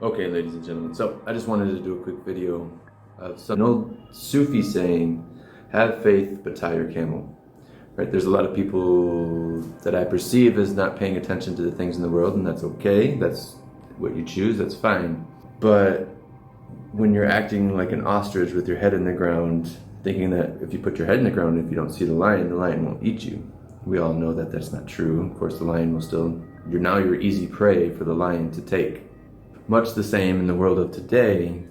Okay, ladies and gentlemen, so I just wanted to do a quick video of an old Sufi saying, have faith but tie your camel. Right? There's a lot of people that I perceive as not paying attention to the things in the world, and that's okay. That's what you choose, that's fine. But when you're acting like an ostrich with your head in the ground, thinking that if you put your head in the ground, if you don't see the lion won't eat you. We all know that that's not true. Of course, the lion will still, you're easy prey for the lion to take. Much the same in the world of today,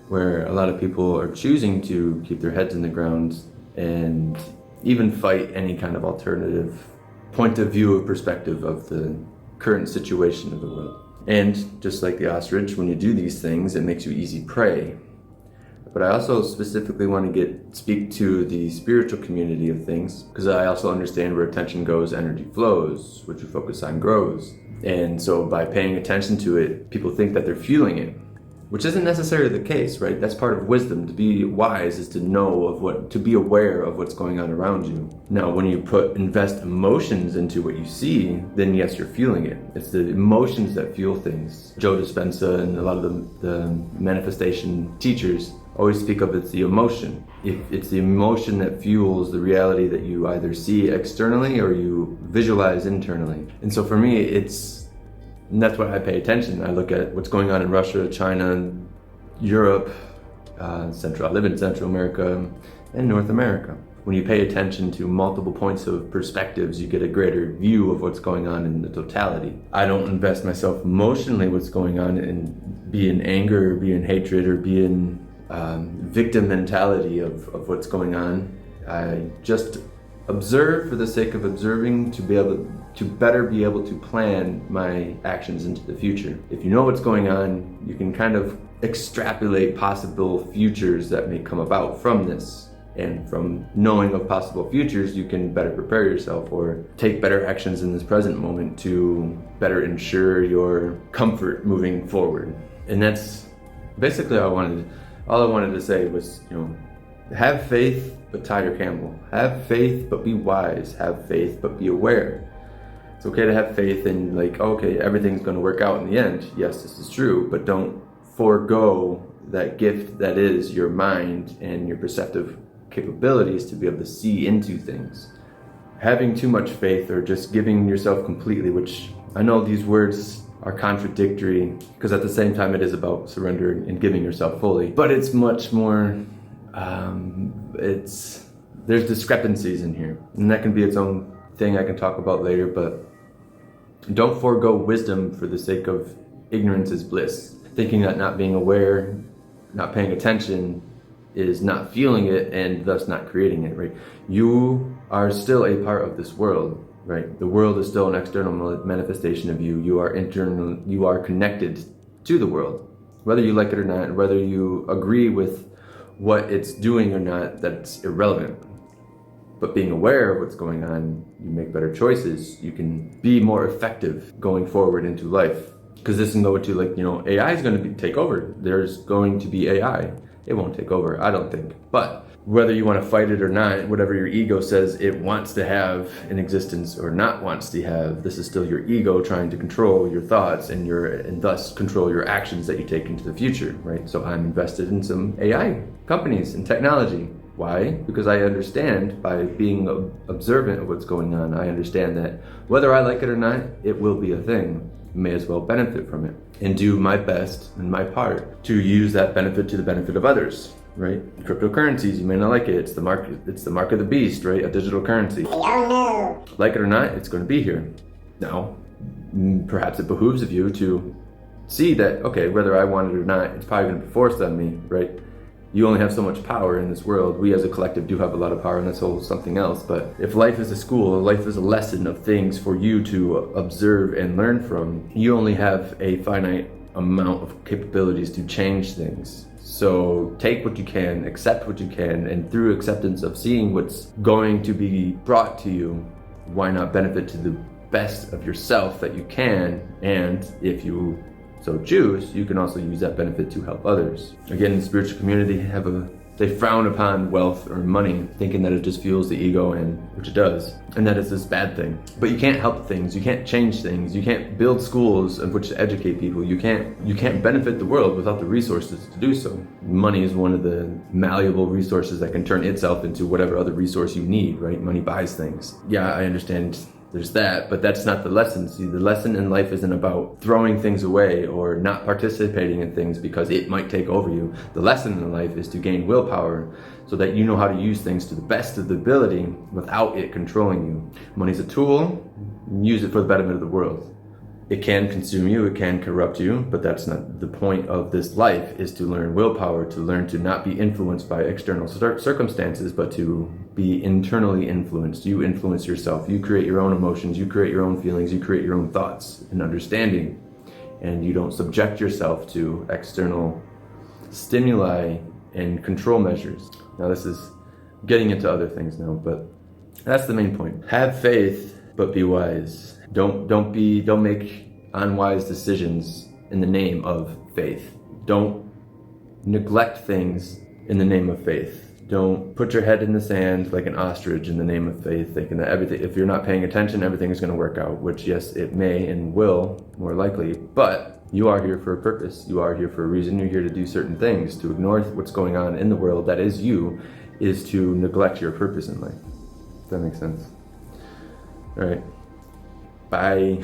where a lot of people are choosing to keep their heads in the ground and even fight any kind of alternative point of view or perspective of the current situation of the world. And just like the ostrich, when you do these things, it makes you easy prey. But I also specifically want to speak to the spiritual community of things, because I also understand where attention goes, energy flows, what you focus on grows. And so by paying attention to it, people think that they're feeling it, which isn't necessarily the case, right? That's part of wisdom. To be wise is to to be aware of what's going on around you. Now, when you invest emotions into what you see, then yes, you're feeling it. It's the emotions that fuel things. Joe Dispenza and a lot of the manifestation teachers always speak of it's the emotion. It's the emotion that fuels the reality that you either see externally or you visualize internally. And so for me, that's why I pay attention. I look at what's going on in Russia, China, Europe, I live in Central America and North America. When you pay attention to multiple points of perspectives, you get a greater view of what's going on in the totality. I don't invest myself emotionally what's going on and be in anger or be in hatred or be in victim mentality of what's going on. I just observe for the sake of observing to better be able to plan my actions into the future. If you know what's going on, you can kind of extrapolate possible futures that may come about from this. And from knowing of possible futures, you can better prepare yourself or take better actions in this present moment to better ensure your comfort moving forward. And that's basically all I wanted to say was, have faith, but tie your camel. Have faith, but be wise. Have faith, but be aware. It's okay to have faith and okay, everything's going to work out in the end. Yes, this is true, but don't forego that gift that is your mind and your perceptive capabilities to be able to see into things. Having too much faith or just giving yourself completely, which I know these words are contradictory because at the same time it is about surrendering and giving yourself fully, but it's much more there's discrepancies in here, and that can be its own thing I can talk about later. But don't forego wisdom for the sake of ignorance is bliss. Thinking that not being aware, not paying attention is not feeling it and thus not creating it, right? You are still a part of this world. Right, the world is still an external manifestation of you. You are internal. You are connected to the world, whether you like it or not, whether you agree with what it's doing or not. That's irrelevant. But being aware of what's going on, you make better choices. You can be more effective going forward into life. Because this can go into AI is going to take over. There's going to be AI. It won't take over, I don't think. But whether you want to fight it or not, whatever your ego says it wants to have in existence or not wants to have, this is still your ego trying to control your thoughts and thus control your actions that you take into the future, right? So I'm invested in some AI companies and technology. Why? Because I understand by being observant of what's going on, I understand that whether I like it or not, it will be a thing. May as well benefit from it and do my best and my part to use that benefit to the benefit of others. Right? Cryptocurrencies, you may not like it. It's the mark of the beast, right? A digital currency. Oh no. Like it or not, it's going to be here. Now, perhaps it behooves of you to see that, okay, whether I want it or not, it's probably going to be forced on me, right? You only have so much power in this world. We as a collective do have a lot of power, and that's all something else. But if life is a school, life is a lesson of things for you to observe and learn from, you only have a finite amount of capabilities to change things. So take what you can, accept what you can, and through acceptance of seeing what's going to be brought to you, why not benefit to the best of yourself that you can? And if you so choose, you can also use that benefit to help others. Again, in the spiritual community, have a They frown upon wealth or money, thinking that it just fuels the ego, and which it does, and that it's this bad thing. But you can't help things, you can't change things, you can't build schools of which to educate people, you can't benefit the world without the resources to do so. Money is one of the malleable resources that can turn itself into whatever other resource you need, right? Money buys things. Yeah, I understand there's that, but that's not the lesson. See, the lesson in life isn't about throwing things away or not participating in things because it might take over you. The lesson in life is to gain willpower so that you know how to use things to the best of the ability without it controlling you. Money's a tool, use it for the betterment of the world. It can consume you, it can corrupt you, but that's not the point of this life, is to learn willpower, to learn to not be influenced by external circumstances, but to be internally influenced. You influence yourself, you create your own emotions, you create your own feelings, you create your own thoughts and understanding, and you don't subject yourself to external stimuli and control measures. Now this is getting into other things now, but that's the main point. Have faith, but be wise. Don't make unwise decisions in the name of faith. Don't neglect things in the name of faith. Don't put your head in the sand like an ostrich in the name of faith, thinking that everything, if you're not paying attention, everything is going to work out, which yes, it may and will, more likely, but you are here for a purpose. You are here for a reason. You're here to do certain things. To ignore what's going on in the world that is you is to neglect your purpose in life. If that makes sense. All right. Bye.